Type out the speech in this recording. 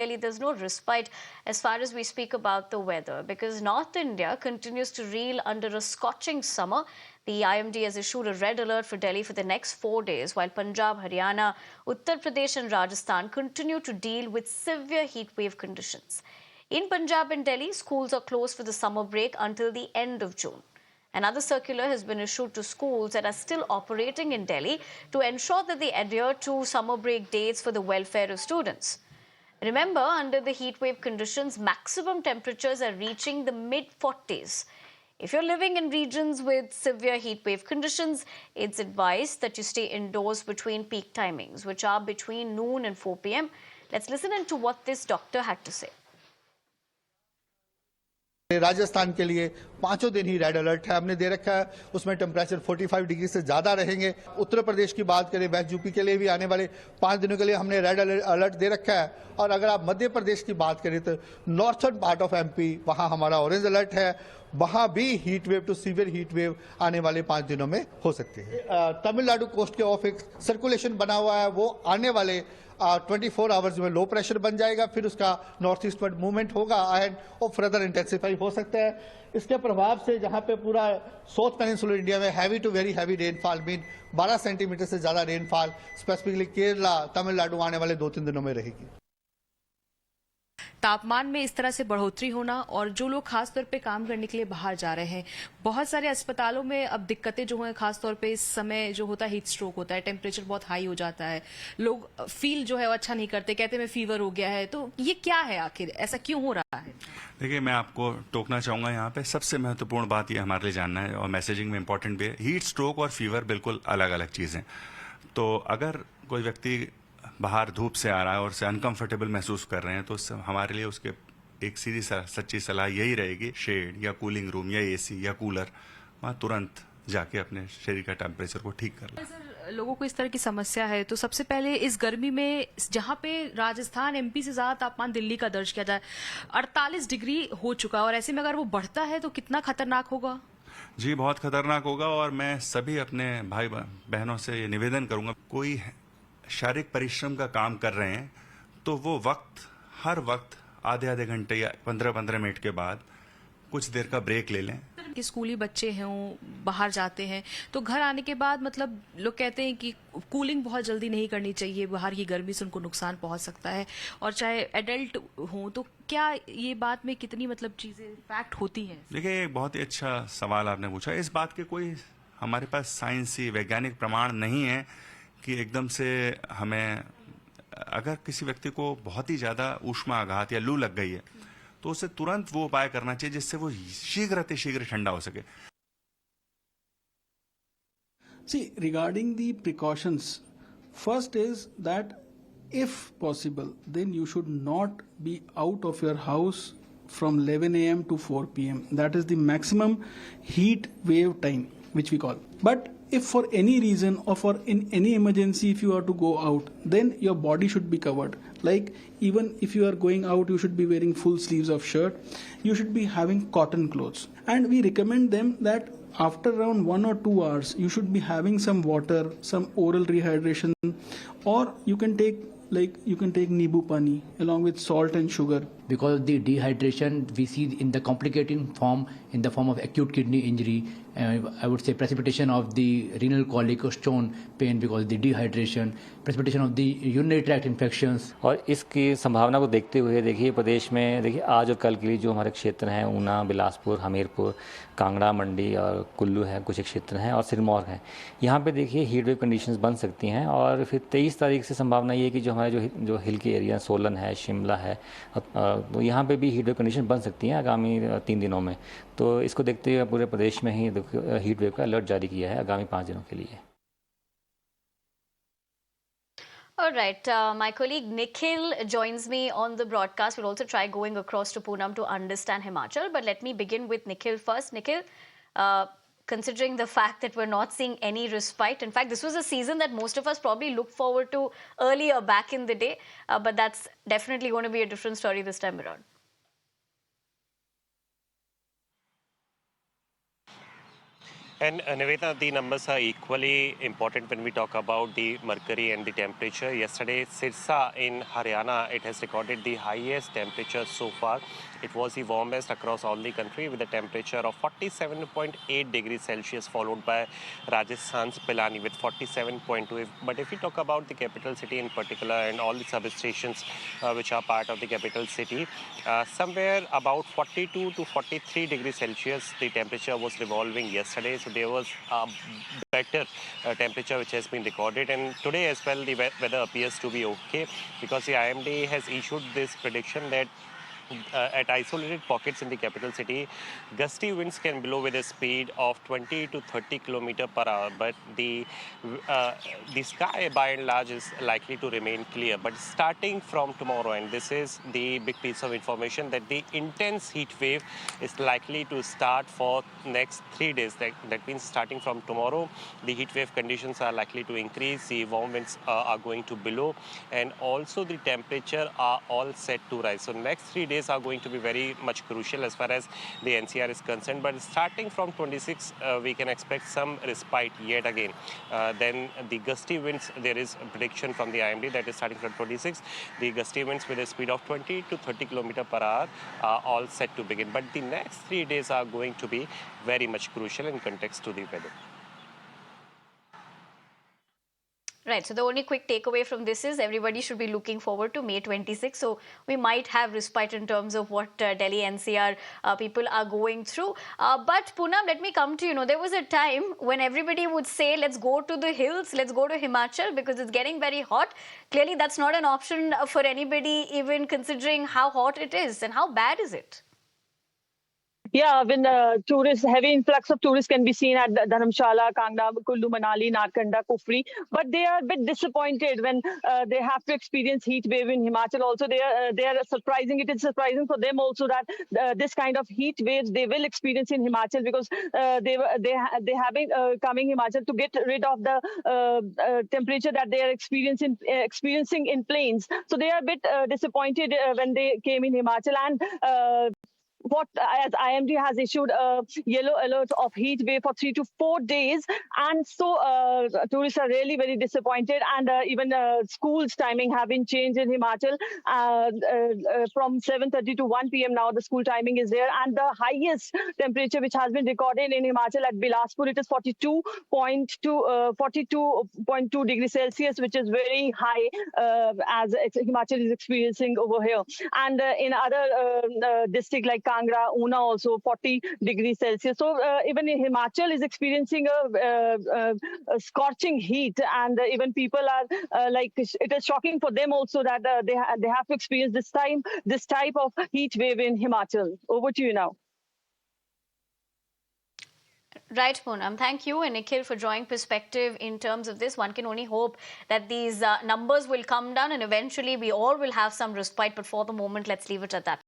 Really, there's no respite as far as we speak about the weather because North India continues to reel under a scorching summer. The IMD has issued a red alert for Delhi for the next 4 days, while Punjab, Haryana, Uttar Pradesh, and Rajasthan continue to deal with severe heat wave conditions. In Punjab and Delhi, schools are closed for the summer break until the end of June. Another circular has been issued to schools that are still operating in Delhi to ensure that they adhere to summer break dates for the welfare of students. Remember, under the heatwave conditions, maximum temperatures are reaching the mid-40s. If you're living in regions with severe heatwave conditions, it's advised that you stay indoors between peak timings, which are between noon and 4 p.m. Let's listen into what this doctor had to say. Rajasthan के लिए 5 दिन ही red alert है हमने दे रखा है, उसमें temperature 45 degree से ज्यादा रहेंगे। उत्तर प्रदेश की बात करें, वेस्ट यूपी के लिए भी आने वाले 5 दिनों के लिए हमने रेड अलर्ट दे रखा है। और अगर आप मध्य प्रदेश की बात करें तो नॉर्थर्न पार्ट ऑफ एमपी, वहां हमारा ऑरेंज अलर्ट है, वहां भी heat wave to severe heat wave आने वाले 5 दिनों में हो सकते हैं। तमिलनाडु कोस्ट के ऑफ एक सर्कुलेशन बना हुआ है, वो आने वाले 24 आवर्स में लो प्रेशर बन जाएगा, फिर उसका नॉर्थ ईस्टवर्ड मूवमेंट होगा एंड वो फर्दर इंटेंसिफाई हो सकता है। इसके प्रभाव से जहां पे पूरा साउथ पेनिनसुलर इंडिया में heavy to very heavy rainfall mean 12 centimetre से ज्यादा रेनफॉल स्पेसिफिकली केरला, तमिलनाडु आने वाले 2-3 दिनों में रहेगी। तापमान में इस तरह से बढ़ोतरी होना और जो लोग खास तौर पे काम करने के लिए बाहर जा रहे हैं, बहुत सारे अस्पतालों में अब दिक्कतें जो हैं, खास तौर पे इस समय जो होता है हीट स्ट्रोक होता है, टेम्परेचर बहुत हाई हो जाता है, लोग फील जो है वो अच्छा नहीं करते, कहते हैं फीवर हो गया है। तो ये क्या है, आखिर ऐसा क्यों हो रहा है? देखिए, मैं आपको टोकना चाहूंगा यहाँ पे। सबसे महत्वपूर्ण बात ये हमारे लिए जानना है और मैसेजिंग में इंपॉर्टेंट भी है, हीट स्ट्रोक और फीवर बिल्कुल अलग अलग चीजें। तो अगर कोई व्यक्ति बाहर धूप से आ रहा है और उसे अनकंफर्टेबल महसूस कर रहे हैं तो हमारे लिए उसके एक सीधी सच्ची सलाह यही रहेगी, शेड या कूलिंग रूम या एसी या कूलर, वहाँ तुरंत जाके अपने शरीर का टेम्परेचर को ठीक कर लें। सर, लोगों को इस तरह की समस्या है तो सबसे पहले इस गर्मी में जहां पे राजस्थान एमपी से ज्यादा तापमान दिल्ली का दर्ज किया जाए, 48 डिग्री हो चुका, और ऐसे में अगर वो बढ़ता है तो कितना खतरनाक होगा? जी, बहुत खतरनाक होगा। और मैं सभी अपने भाई बहनों से ये निवेदन करूंगा, कोई शारीरिक परिश्रम का काम कर रहे हैं तो वो हर वक्त आधे घंटे या 15-15 मिनट के बाद कुछ देर का ब्रेक ले लें। कि स्कूली बच्चे हों, बाहर जाते हैं तो घर आने के बाद मतलब लोग कहते हैं कि कूलिंग बहुत जल्दी नहीं करनी चाहिए, बाहर की गर्मी से उनको नुकसान पहुंच सकता है, और चाहे एडल्ट हों, तो क्या ये बात में कितनी मतलब चीजें फैक्ट होती हैं? देखिए, एक बहुत ही अच्छा सवाल आपने पूछा। इस बात के कोई हमारे पास साइंसी वैज्ञानिक प्रमाण नहीं है कि एकदम से हमें, अगर किसी व्यक्ति को बहुत ही ज्यादा ऊष्मा आघात या लू लग गई है तो उसे तुरंत वो उपाय करना चाहिए जिससे वो शीघ्र ठंडा हो सके। See, regarding the precautions, first is that if possible, then you should not be out of your house from 11 a.m. to 4 p.m. That is the maximum heat wave time, which we call. But if for any reason or for in any emergency, if you are to go out, then your body should be covered. Like even if you are going out, you should be wearing full sleeves of shirt. You should be having cotton clothes. And we recommend them that after around 1 or 2 hours, you should be having some water, some oral rehydration, or you can take Nibu Pani along with salt and sugar. Because the dehydration we see in the complicating form, in the form of acute kidney injury, I would say precipitation of the renal colic or stone pain because of the dehydration, precipitation of the urinary tract infections. और इसकी संभावना को देखते हुए देखिए, प्रदेश में देखिए आज और कल के लिए जो हमारे क्षेत्र हैं, ऊना, बिलासपुर, हमीरपुर, कांगड़ा, मंडी और कुल्लू है, कुछ एक क्षेत्र हैं, और सिरमौर है। यहाँ पे देखिए हीट वेव कंडीशंस बन सकती हैं। और फिर 23 तारीख से संभावना ये है कि जो हमारे जो हिल के एरिया, सोलन है, शिमला है, तो यहाँ पे भी हीट वेव कंडीशन बन सकती हैं आगामी 3 दिनों में। तो इसको देखते हुए पूरे प्रदेश में ही हीट वेव का अलर्ट जारी किया है आगामी 5 दिनों के लिए। All right, my colleague Nikhil joins me on the broadcast. We'll also try going across to Poonam to understand Himachal. But let me begin with Nikhil first. Nikhil, considering the fact that we're not seeing any respite, in fact, this was a season that most of us probably looked forward to earlier back in the day. But that's definitely going to be a different story this time around. And Niveta, the numbers are equally important when we talk about the mercury and the temperature. Yesterday, Sirsa in Haryana, it has recorded the highest temperature so far. It was the warmest across all the country with a temperature of 47.8 degrees Celsius, followed by Rajasthan's Pilani with 47.2. But if we talk about the capital city in particular and all the substations which are part of the capital city, somewhere about 42 to 43 degrees Celsius, the temperature was revolving yesterday. So there was a better temperature which has been recorded. And today as well, the weather appears to be okay because the IMD has issued this prediction that at isolated pockets in the capital city, gusty winds can blow with a speed of 20 to 30 km per hour. But the sky by and large is likely to remain clear. But starting from tomorrow, and this is the big piece of information, that the intense heat wave is likely to start for next 3 days. That means starting from tomorrow, the heat wave conditions are likely to increase. The warm winds are going to blow, and also the temperature are all set to rise. So next 3 days are going to be very much crucial as far as the NCR is concerned. But starting from 26, we can expect some respite yet again. Then the gusty winds, there is a prediction from the IMD that is starting from 26. The gusty winds with a speed of 20 to 30 km per hour are all set to begin. But the next 3 days are going to be very much crucial in context to the weather. Right. So the only quick takeaway from this is everybody should be looking forward to May 26. So we might have respite in terms of what Delhi NCR people are going through. But Poonam, let me come to you. There was a time when everybody would say, let's go to the hills, let's go to Himachal because it's getting very hot. Clearly, that's not an option for anybody, even considering how hot it is. And how bad is it? Yeah, when heavy influx of tourists can be seen at Dharamshala, Kangra, Kullu, Manali, Narkanda, Kufri, but they are a bit disappointed when they have to experience heat wave in Himachal. Also, they are surprising. It is surprising for them also that this kind of heat waves they will experience in Himachal because they have been coming Himachal to get rid of the temperature that they are experiencing in plains. So they are a bit disappointed when they came in Himachal and. As IMD has issued a yellow alert of heat wave for 3 to 4 days, and so tourists are really very disappointed. And even schools' timing have been changed in Himachal from 7:30 to 1 p.m. Now the school timing is there, and the highest temperature which has been recorded in Himachal at Bilaspur, it is 42.2 degrees Celsius, which is very high as Himachal is experiencing over here. And in other districts like Kangra, Una also 40 degrees Celsius. So even Himachal is experiencing a scorching heat, and even people are like, it is shocking for them also that they have to experience this type of heat wave in Himachal. Over to you now. Right, Poonam. Thank you and Nikhil for drawing perspective in terms of this. One can only hope that these numbers will come down and eventually we all will have some respite. But for the moment, let's leave it at that.